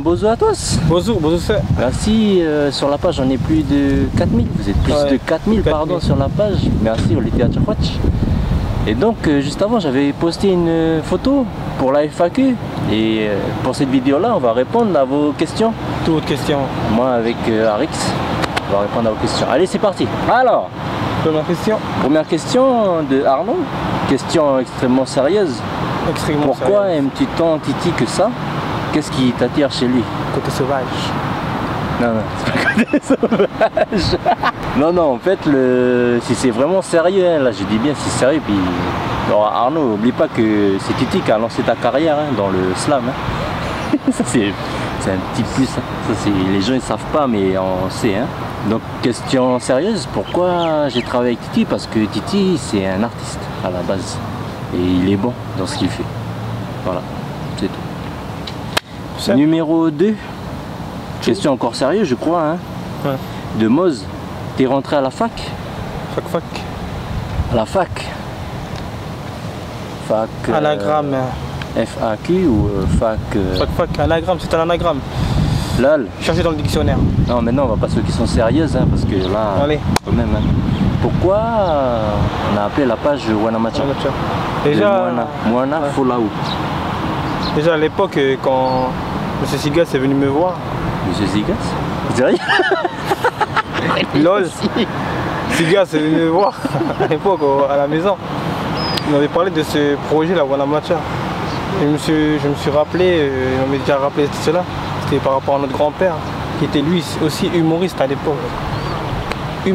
bonjour à tous. Bonjour, c'est. Merci, sur la page j'en ai plus de 4000. Vous êtes plus de 4000 pardon sur la page. Merci, on était à Tchafouach. Et donc juste avant j'avais posté une photo pour la FAQ. Et pour cette vidéo là on va répondre à vos questions. Toutes vos questions. Moi avec Arix, on va répondre à vos questions. Allez c'est parti. Alors, première question de Arnaud. Question extrêmement sérieuse. Pourquoi aimes-tu tant Titi que ça? Qu'est-ce qui t'attire chez lui? Côté sauvage. Non, c'est pas côté sauvage. Non, en fait, si c'est vraiment sérieux, hein, là je dis bien si c'est sérieux. Puis, alors, Arnaud, n'oublie pas que c'est Titi qui a lancé ta carrière hein, dans le slam. Hein. Ça c'est un petit plus. Hein. Ça, les gens ils savent pas, mais on sait. Hein. Donc, question sérieuse, pourquoi j'ai travaillé avec Titi? Parce que Titi, c'est un artiste à la base. Et il est bon dans ce qu'il fait. Voilà, c'est tout. Numéro 2. Question encore sérieuse, je crois. Hein. Ouais. De Moz. T'es rentré à la fac? Fac. À la fac. Fac. Anagramme. FAQ ou fac. Fac, anagramme, c'est un anagramme. Lol. Cherchez dans le dictionnaire. Non, maintenant on va passer aux questions sérieuses, hein, parce que là, allez. Quand même. Hein. Pourquoi on a appelé la page Wanamacha? Déjà. Moana ouais. Folaou. Déjà à l'époque, quand M. Sigas est venu me voir. M. Sigas? Sérieux? Lol. Sigas est venu me voir à l'époque à la maison. On avait parlé de ce projet, la Wanamacha. Et je me suis rappelé, on m'avait déjà rappelé cela. C'était par rapport à notre grand-père, qui était lui aussi humoriste à l'époque. Il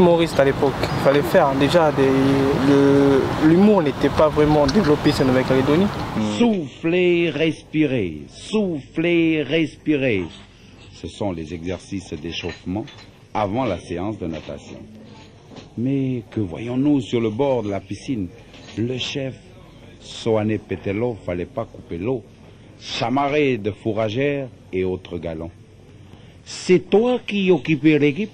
fallait faire déjà l'humour n'était pas vraiment développé sur Nouvelle-Calédonie. Souffler, respirer, souffler, respirer. Ce sont les exercices d'échauffement avant la séance de natation. Mais que voyons-nous sur le bord de la piscine? Le chef Soane Petelo, fallait pas couper l'eau, chamarré de fourragères et autres galons. C'est toi qui occupais l'équipe?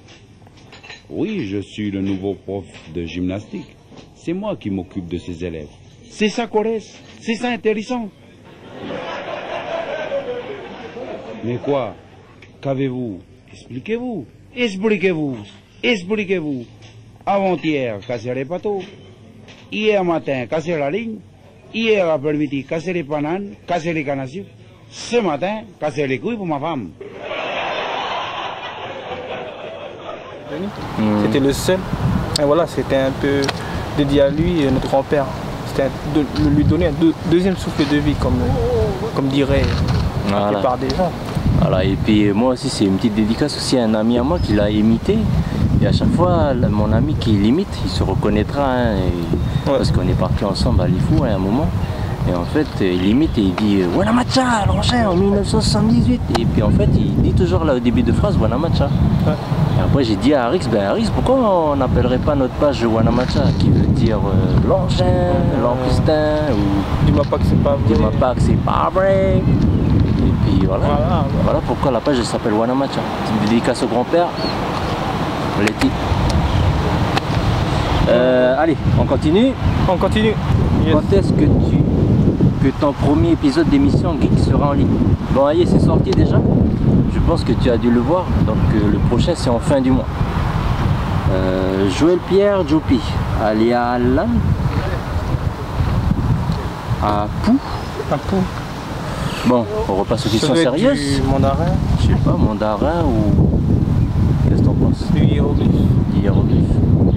Oui, je suis le nouveau prof de gymnastique. C'est moi qui m'occupe de ces élèves. C'est ça, Corès? C'est ça, intéressant? Mais quoi? Qu'avez-vous? Expliquez-vous. Expliquez-vous. Avant-hier, casser les bateaux. Hier matin, casser la ligne. Hier après-midi, casser les bananes, casser les cannes à sucre. Ce matin, casser les couilles pour ma femme. C'était le seul. Et voilà, c'était un peu dédié à lui et notre grand-père. C'était de lui donner un deuxième souffle de vie, comme dirait la plupart des gens. Voilà, et puis moi aussi, c'est une petite dédicace aussi à un ami à moi qui l'a imité. Et à chaque fois, mon ami qui l'imite, il se reconnaîtra. Hein, parce qu'on est partis ensemble à Lifou hein, à un moment. Et en fait, il imite et il dit Wanamacha, l'engin en 1978. Et puis en fait, il dit toujours là au début de phrase Wanamacha. Ouais. Et après, j'ai dit à Arix, pourquoi on n'appellerait pas notre page Wanamacha qui veut dire l'engin, l'encustin ou dis-moi pas que c'est pas vrai. Dis-moi pas que c'est pas vrai. Et puis voilà. Voilà pourquoi la page s'appelle Wanamacha. Petite dédicace au grand-père. Les titres. Allez, on continue. On continue. Yes. Quand est-ce que ton premier épisode d'émission Geek sera en ligne? Bon, allez, c'est sorti déjà. Je pense que tu as dû le voir. Donc le prochain c'est en fin du mois. Joël Pierre Djoupi, Alia Alan, à Pou. Bon, on repasse aux questions sérieuses. Mandarin. Je sais pas, mandarin ou qu'est-ce que t'en penses? Du hiéroglyphe.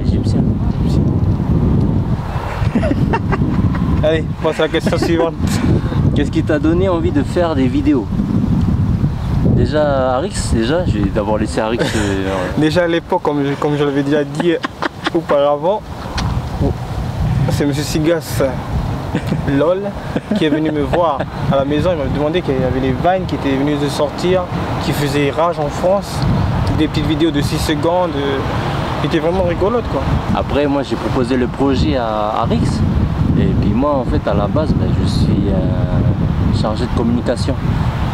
Égyptien. Allez, passe à la question suivante. Qu'est-ce qui t'a donné envie de faire des vidéos? Déjà Arix, je vais d'abord laisser Arix. Déjà à l'époque, comme je l'avais déjà dit auparavant, c'est M. Sigas LOL qui est venu me voir à la maison. Il m'a demandé qu'il y avait les Vines qui étaient venus de sortir, qui faisaient rage en France, des petites vidéos de 6 secondes, qui étaient vraiment rigolotes quoi. Après moi j'ai proposé le projet à Arix. Et puis moi en fait à la base je suis chargé de communication,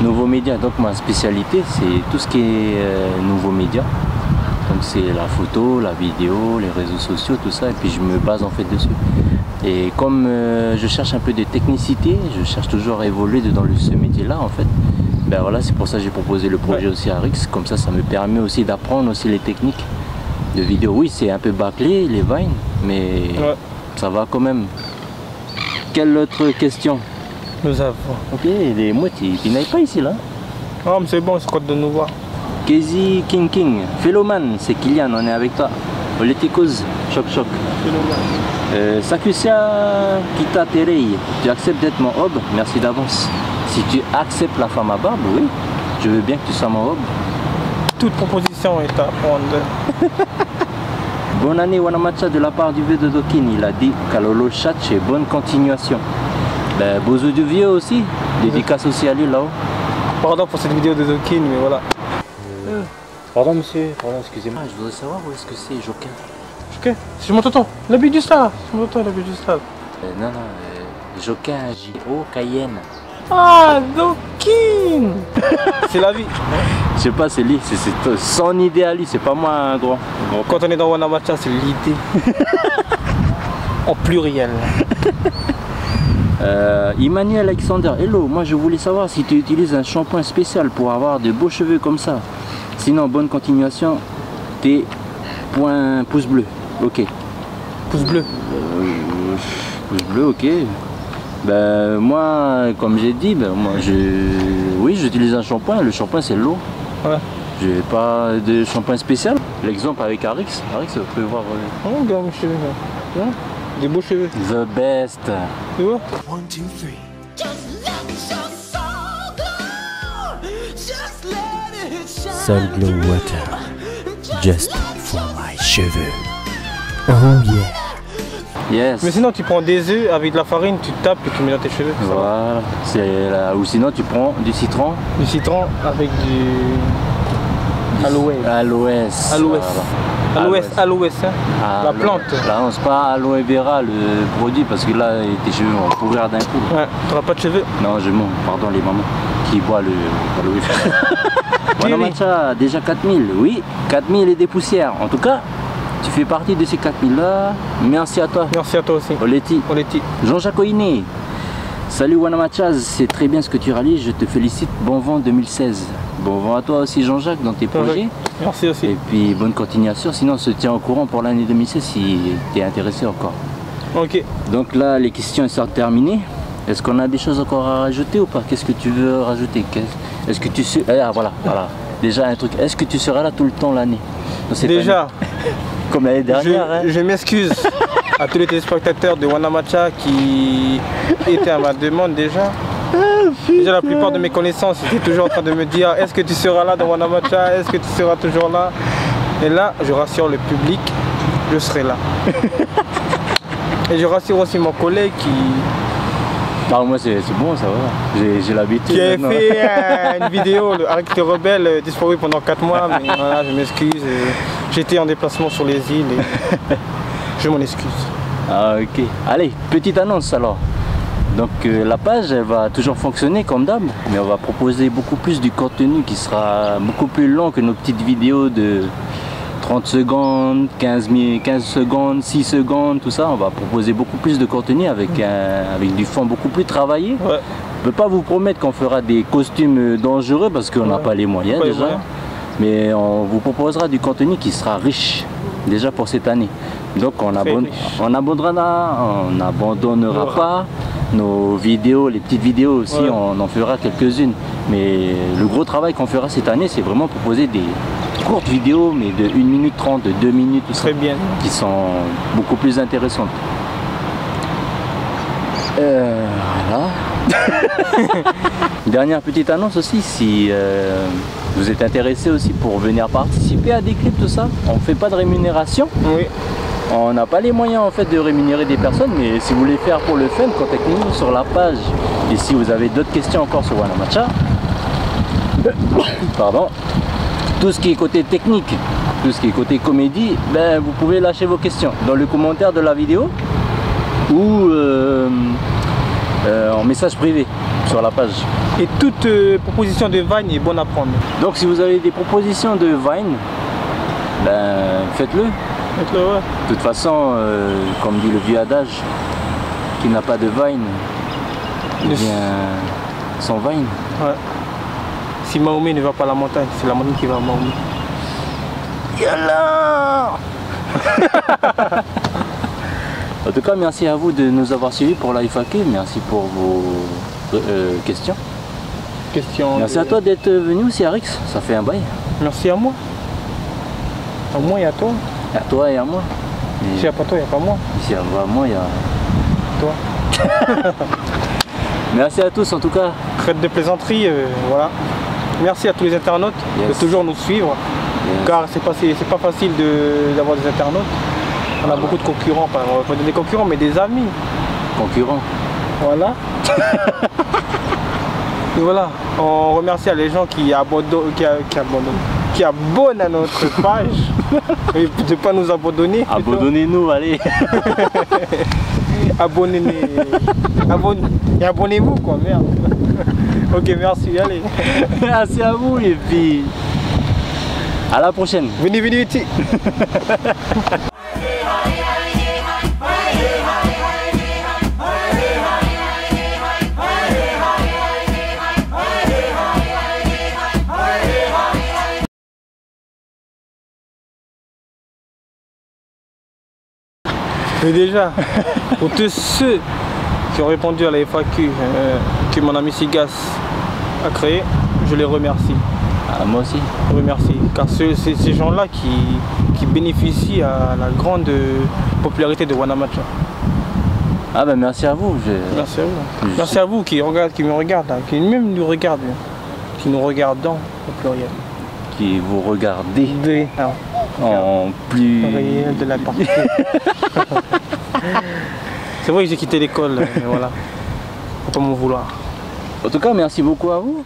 nouveaux médias. Donc ma spécialité c'est tout ce qui est nouveaux médias. Donc c'est la photo, la vidéo, les réseaux sociaux, tout ça. Et puis je me base en fait dessus. Et comme je cherche un peu de technicité, je cherche toujours à évoluer dans ce métier là en fait. Ben voilà, c'est pour ça que j'ai proposé le projet aussi à Rix. Comme ça me permet aussi d'apprendre aussi les techniques de vidéo. Oui, c'est un peu bâclé les Vines, mais ça va quand même. Quelle autre question? Nous avons. Ok, les mouettes, ils n'aillent pas ici là. Non, mais c'est bon, c'est quoi de nous voir. Casey King, Philoman, c'est Kylian, on est avec toi. Oletikos, choc. Sakusia Kita Terei, tu acceptes d'être mon hob? Merci d'avance. Si tu acceptes la femme à barbe, oui, je veux bien que tu sois mon hob. Toute proposition est à prendre. Bonne année Wanamacha de la part du vieux de Dokin, il a dit Kalolo Chatch et bonne continuation. Ben, Bozo du vieux aussi, dédicace aussi à lui là-haut. Pardon pour cette vidéo de Dokin, mais voilà. Pardon monsieur, pardon, excusez-moi. Je voudrais savoir où est-ce que c'est Joker. Ok, c'est mon tonton, l'habit du stade. C'est mon tonton, l'habit du stade. Non, Joker, J.O. Cayenne. Ah, Dokin. C'est la vie. Je sais pas, c'est lui, c'est son idée à lui, c'est pas moi un grand. Quand on est dans Wanamacha, c'est l'idée. En pluriel. Emmanuel Alexander, hello, moi je voulais savoir si tu utilises un shampoing spécial pour avoir de beaux cheveux comme ça. Sinon, bonne continuation, tes points pouce bleu, ok. Pouce bleu. Pouce bleu, ok. Ben moi, comme j'ai dit, oui, j'utilise un shampoing, le shampoing c'est l'eau. Ouais. J'ai pas de shampoing spécial. L'exemple avec Arix, vous pouvez voir. Oh, regarde mes cheveux là. Ouais. Des beaux cheveux. The best. Tu vois? 1, 2, 3. Sun Glow Water, just for my cheveux. Oh yeah. Yes. Mais sinon, tu prends des œufs avec de la farine, tu tapes et tu mets dans tes cheveux. Voilà. C'est là. Ou sinon, tu prends du citron. Du citron avec du aloès. Aloès. Aloès, hein. La plante. Là, on se pas aloe vera le produit parce que là, tes cheveux vont pourrir d'un coup. Ouais, t'auras pas de cheveux. Non, je mens, pardon les mamans qui boivent le aloe vera. Wanamacha, déjà 4000, oui, 4000 et des poussières. En tout cas, tu fais partie de ces 4000 là. Merci à toi. Merci à toi aussi. Oleti. Oleti. Jean-Jacques Oiné. Salut Wanamacha, c'est très bien ce que tu réalises, je te félicite, bon vent 2016. Bon vent à toi aussi Jean-Jacques dans tes projets. Merci aussi. Et puis bonne continuation, sinon on se tient au courant pour l'année 2016 si tu es intéressé encore. Ok. Donc là les questions sont terminées. Est-ce qu'on a des choses encore à rajouter ou pas? Qu'est-ce que tu veux rajouter? Est-ce que tu sais... Ah voilà. Déjà un truc, est-ce que tu seras là tout le temps l'année? Déjà. Comme l'année dernière. Je m'excuse à tous les téléspectateurs de Wanamacha qui étaient à ma demande déjà. Déjà la plupart de mes connaissances étaient toujours en train de me dire est-ce que tu seras là dans Wanamacha? Est-ce que tu seras toujours là? Et là, je rassure le public, je serai là. Et je rassure aussi mon collègue qui... Non, moi c'est bon, ça va. J'ai l'habitude. Qui a fait une vidéo, le Arrête Rebelle, disparu pendant 4 mois, mais voilà, je m'excuse. J'étais en déplacement sur les îles et je m'en excuse. Ah ok. Allez, petite annonce alors. Donc la page elle va toujours fonctionner comme d'hab, mais on va proposer beaucoup plus du contenu qui sera beaucoup plus long que nos petites vidéos de 30 secondes, 15 secondes, 6 secondes, tout ça. On va proposer beaucoup plus de contenu avec du fond beaucoup plus travaillé. Ouais. Je ne peux pas vous promettre qu'on fera des costumes dangereux parce qu'on n'a pas les moyens déjà. Mais on vous proposera du contenu qui sera riche déjà pour cette année. Donc on n'abandonnera pas nos vidéos, les petites vidéos aussi, on en fera quelques-unes. Mais le gros travail qu'on fera cette année, c'est vraiment proposer des courtes vidéos, mais de 1 minute 30, de 2 minutes, tout ça, qui sont beaucoup plus intéressantes. Voilà. Dernière petite annonce aussi, si vous êtes intéressé aussi pour venir participer à des clips, tout ça, on ne fait pas de rémunération. Oui. On n'a pas les moyens en fait de rémunérer des personnes, mais si vous voulez faire pour le fun, contactez-nous sur la page. Et si vous avez d'autres questions encore sur Wanamacha, pardon, tout ce qui est côté technique, tout ce qui est côté comédie, ben, vous pouvez lâcher vos questions dans le commentaire de la vidéo ou en message privé sur la page. Et toute proposition de Vine est bonne à prendre. Donc si vous avez des propositions de Vine, ben, faites-le. De toute façon, comme dit le vieux adage, qui n'a pas de Vine, il vient sans Vine. Ouais. Si Mahomet ne va pas à la montagne, c'est la montagne qui va à Mahomet. Yallah. En tout cas, merci à vous de nous avoir suivis pour la FAQ. Merci pour vos questions. Merci à toi d'être venu aussi à Rix. Ça fait un bail. Merci à moi. À moi et à toi. À toi et à moi. S'il n'y a pas toi, il n'y a pas moi. Ici, à moi, il y a toi. Merci à tous en tout cas. Traite de plaisanterie, voilà. Merci à tous les internautes de toujours nous suivre. Car c'est pas facile d'avoir des internautes. On a beaucoup de concurrents, pas des concurrents mais des amis. Concurrents. Voilà. Et voilà. On remercie les gens qui abonnent à notre page. Et de ne pas nous abandonner. Abandonnez-nous, allez. Abonnez-vous quoi, merde. Ok, merci, allez. Merci à vous et puis à la prochaine. Venez ici. Mais déjà, pour tous ceux qui ont répondu à la FAQ que mon ami Sigas a créé, je les remercie. Ah, moi aussi. Je les remercie. Car c'est ces gens-là qui bénéficient à la grande popularité de Wanamacha. Ah ben merci à vous. Merci à vous. Merci à vous qui me regardent, hein, qui même nous regardent, qui nous regardent au pluriel. Qui vous regardez. En plus réel de la partie. C'est vrai que j'ai quitté l'école, mais voilà. Faut pas m'en vouloir. En tout cas, merci beaucoup à vous.